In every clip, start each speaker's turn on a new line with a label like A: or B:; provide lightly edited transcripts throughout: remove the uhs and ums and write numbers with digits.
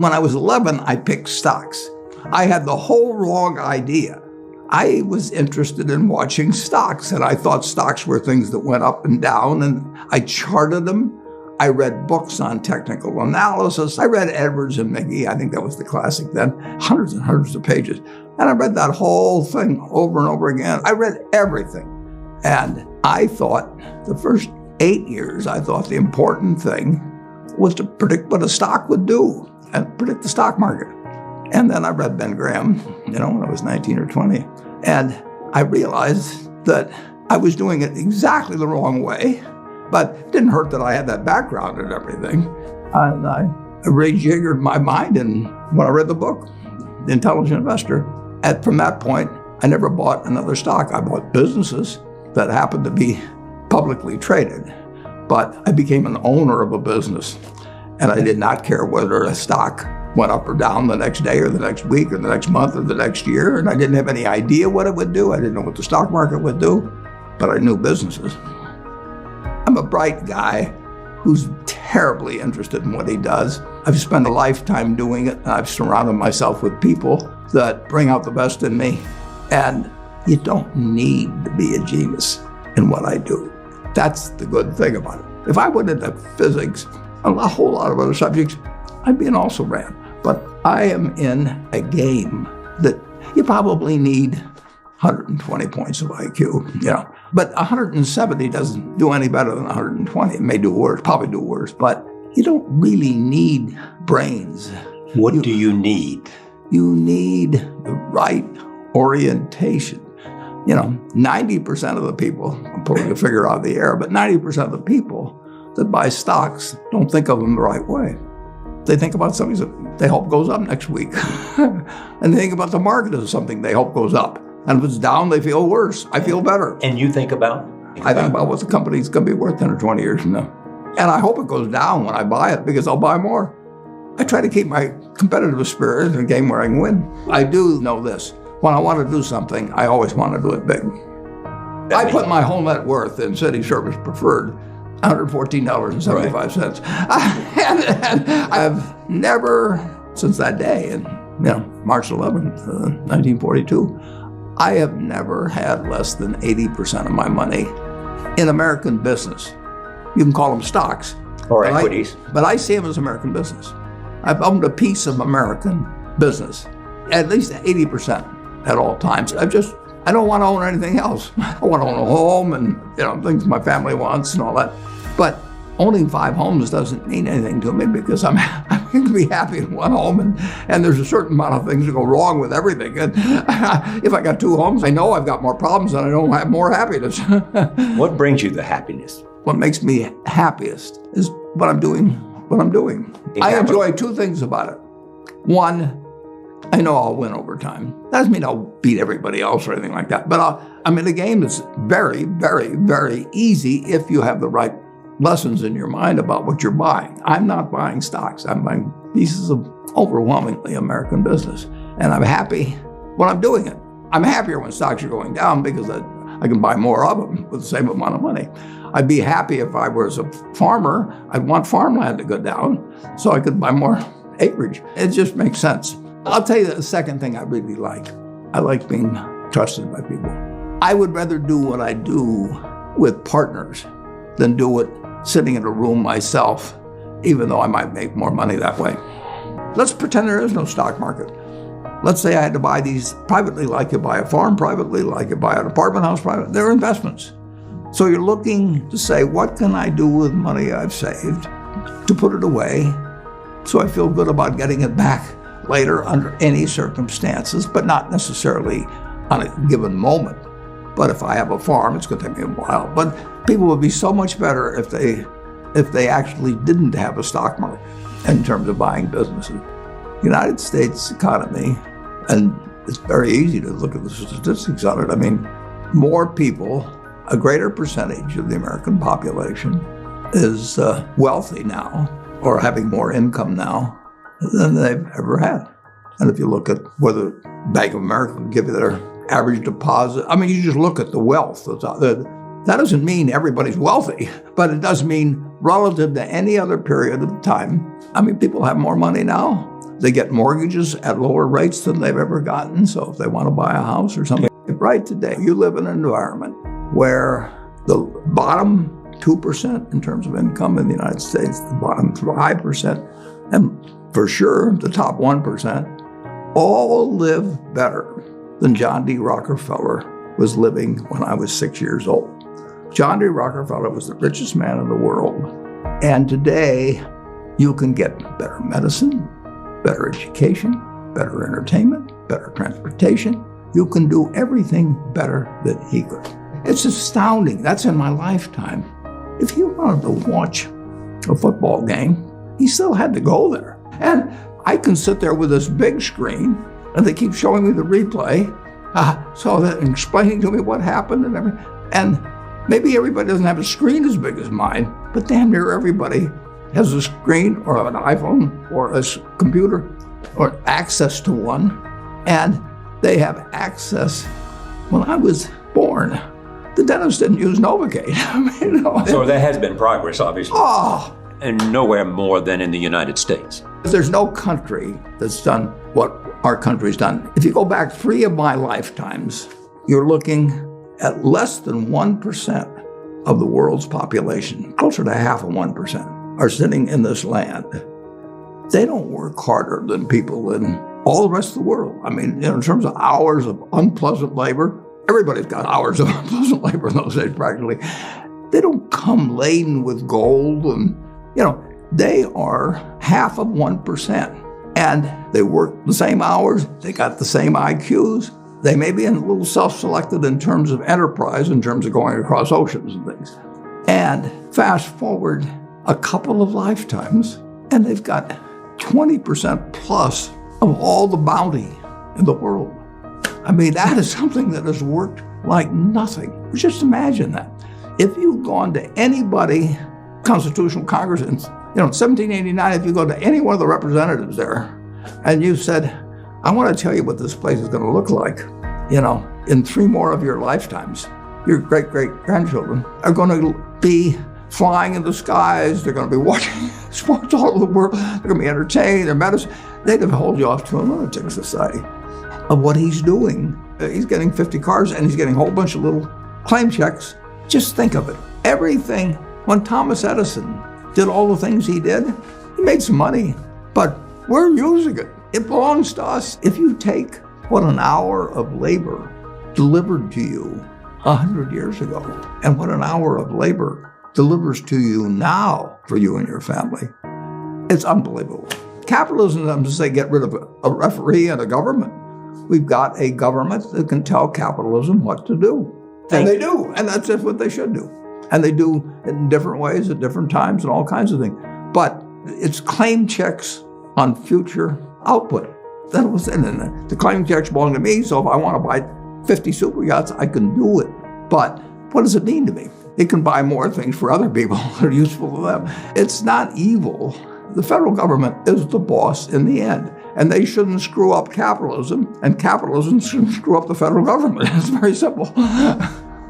A: When I was 11, I picked stocks. I had the whole wrong idea. I was interested in watching stocks, and I thought stocks were things that went up and down, and I charted them. I read books on technical analysis. I read Edwards and McGee. I think that was the classic then, hundreds and hundreds of pages. And I read that whole thing over and over again. I read everything. And I thought the first 8 years, I thought the important thing was to predict what a stock would do and predict the stock market. And then I read Ben Graham, when I was 19 or 20. And I realized that I was doing it exactly the wrong way, but it didn't hurt that I had that background and everything. And I rejiggered my mind, and when I read the book, The Intelligent Investor, and from that point, I never bought another stock. I bought businesses that happened to be publicly traded, but I became an owner of a business, and I did not care whether a stock went up or down the next day or the next week or the next month or the next year, and I didn't have any idea what it would do. I didn't know what the stock market would do, but I knew businesses. I'm a bright guy who's terribly interested in what he does. I've spent a lifetime doing it, and I've surrounded myself with people that bring out the best in me, and you don't need to be a genius in what I do. That's the good thing about it. If I went into physics and a whole lot of other subjects, I'd be an also-ran. But I am in a game that you probably need 120 points of IQ, But 170 doesn't do any better than 120. It may do worse, probably do worse, but you don't really need brains.
B: What do you need?
A: You need the right orientation. 90% of the people, I'm pulling a figure out of the air, but 90% of the people that buy stocks don't think of them the right way. They think about something that they hope goes up next week. And they think about the market as something they hope goes up. And if it's down, they feel worse. I feel better.
B: And you think about?
A: I think about what the company's going to be worth 10 or 20 years from now. And I hope it goes down when I buy it because I'll buy more. I try to keep my competitive spirit in a game where I can win. I do know this. When I want to do something, I always want to do it big. I put my whole net worth in City Service Preferred, $114.75. And I've never, since that day, in March 11th, 1942, I have never had less than 80% of my money in American business. You can call them stocks.
B: Or equities.
A: But I see them as American business. I've owned a piece of American business, at least 80% at all times. I don't want to own anything else. I want to own a home and things my family wants and all that. But owning 5 homes doesn't mean anything to me because I'm going to be happy in one home, and there's a certain amount of things that go wrong with everything. And if I got 2 homes, I know I've got more problems and I don't have more happiness.
B: What brings you the happiness?
A: What makes me happiest is what I'm doing. I enjoy 2 things about it. One, I know I'll win over time. That doesn't mean I'll beat everybody else or anything like that. But I'm in a game that's very, very, very easy if you have the right lessons in your mind about what you're buying. I'm not buying stocks. I'm buying pieces of overwhelmingly American business. And I'm happy when I'm doing it. I'm happier when stocks are going down because I can buy more of them with the same amount of money. I'd be happy if I was a farmer. I'd want farmland to go down so I could buy more acreage. It just makes sense. I'll tell you the second thing I really like. I like being trusted by people. I would rather do what I do with partners than do it sitting in a room myself, even though I might make more money that way. Let's pretend there is no stock market. Let's say I had to buy these privately, like you buy a farm privately, like you buy an apartment house privately. They're investments. So you're looking to say, what can I do with money I've saved to put it away so I feel good about getting it back later under any circumstances, but not necessarily on a given moment. But if I have a farm, it's going to take me a while. But people would be so much better if they actually didn't have a stock market in terms of buying businesses. The United States economy, and it's very easy to look at the statistics on it. I mean, more people, a greater percentage of the American population is wealthy now or having more income now than they've ever had. And if you look at whether Bank of America will give you their average deposit, I mean, you just look at the wealth that's out there. That doesn't mean everybody's wealthy, but it does mean relative to any other period of time. I mean, people have more money now They get mortgages at lower rates than they've ever gotten. So if they want to buy a house or something, right today, you live in an environment where the bottom 2% in terms of income in the United States, the bottom 5%, and for sure the top 1%, all live better than John D. Rockefeller was living when I was 6 years old. John D. Rockefeller was the richest man in the world. And today, you can get better medicine, better education, better entertainment, better transportation. You can do everything better than he could. It's astounding. That's in my lifetime. If he wanted to watch a football game, he still had to go there. And I can sit there with this big screen, and they keep showing me the replay, so that explaining to me what happened and everything. And maybe everybody doesn't have a screen as big as mine, but damn near everybody has a screen or an iPhone or a computer or access to one. And they have access. When I was born, the dentist didn't use Novocaine.
B: So there has been progress, obviously.
A: Oh,
B: And nowhere more than in the United States.
A: there's no country that's done what our country's done. If you go back 3 of my lifetimes, you're looking at less than 1% of the world's population, closer to half of 1%, are sitting in this land. They don't work harder than people in all the rest of the world. I mean, in terms of hours of unpleasant labor, everybody's got hours of unpleasant labor in those days practically. They don't come laden with gold and, they are half of 1%. And they work the same hours, they got the same IQs. They may be a little self-selected in terms of enterprise, in terms of going across oceans and things. And fast forward a couple of lifetimes, and they've got 20% plus of all the bounty in the world. I mean, that is something that has worked like nothing. Just imagine that. If you've gone to anybody, Constitutional Congress, in 1789, if you go to any one of the representatives there, and you said, I want to tell you what this place is going to look like, in 3 more of your lifetimes, your great-great-grandchildren are going to be flying in the skies, they're going to be watching sports all over the world, they're going to be entertained, their medicine. They'd have hold you off to a lunatic society of what he's doing. He's getting 50 cars and he's getting a whole bunch of little claim checks. Just think of it. Everything, when Thomas Edison did all the things he did, he made some money, but we're using it. It belongs to us. If you take what an hour of labor delivered to you 100 years ago and what an hour of labor delivers to you now for you and your family, it's unbelievable. Capitalism doesn't say get rid of a referee and a government. We've got a government that can tell capitalism what to do. And they do, and that's just what they should do. And they do it in different ways at different times and all kinds of things. But it's claim checks on future output. That was it. And the claim checks belong to me, so if I want to buy 50 super yachts, I can do it. But what does it mean to me? It can buy more things for other people that are useful to them. It's not evil. The federal government is the boss in the end. And they shouldn't screw up capitalism, and capitalism shouldn't screw up the federal government. It's very simple.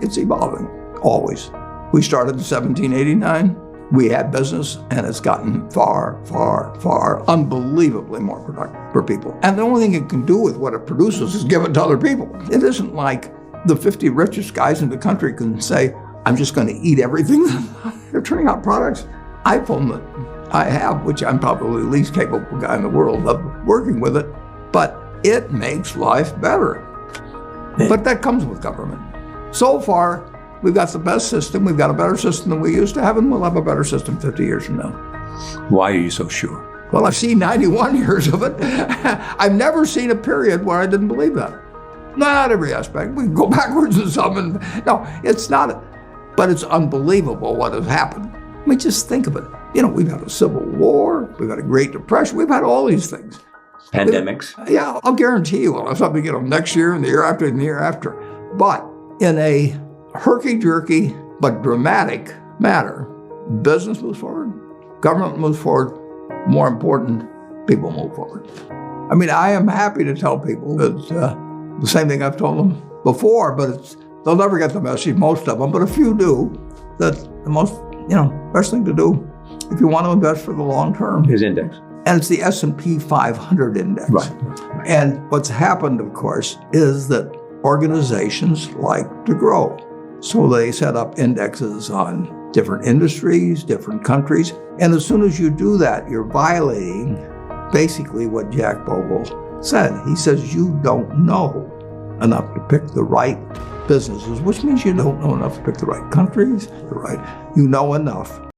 A: It's evolving, always. We started in 1789. We had business, and it's gotten far, far, far, unbelievably more productive for people. And the only thing it can do with what it produces is give it to other people. It isn't like the 50 richest guys in the country can say, I'm just going to eat everything. They're turning out products. iPhone that I have, which I'm probably the least capable guy in the world of working with it, but it makes life better. But that comes with government. So far, we've got the best system. We've got a better system than we used to have, and we'll have a better system 50 years from now.
B: Why are you so sure?
A: Well, I've seen 91 years of it. I've never seen a period where I didn't believe that. Not every aspect. We can go backwards in some. No, it's not. But it's unbelievable what has happened. I mean, just think of it. We've had a civil war. We've had a Great Depression. We've had all these things.
B: Pandemics?
A: Yeah, I'll guarantee you we'll have something, next year and the year after and the year after. But in a herky-jerky but dramatic manner, business moves forward, government moves forward, more important, people move forward. I mean, I am happy to tell people that the same thing I've told them before, but they'll never get the message, most of them, but a few do, that the most, best thing to do if you want to invest for the long term
B: Is index.
A: And it's the S&P 500 index.
B: Right.
A: And what's happened, of course, is that organizations like to grow. So they set up indexes on different industries, different countries. And as soon as you do that, you're violating basically what Jack Bogle said. He says you don't know enough to pick the right businesses, which means you don't know enough to pick the right countries, you know enough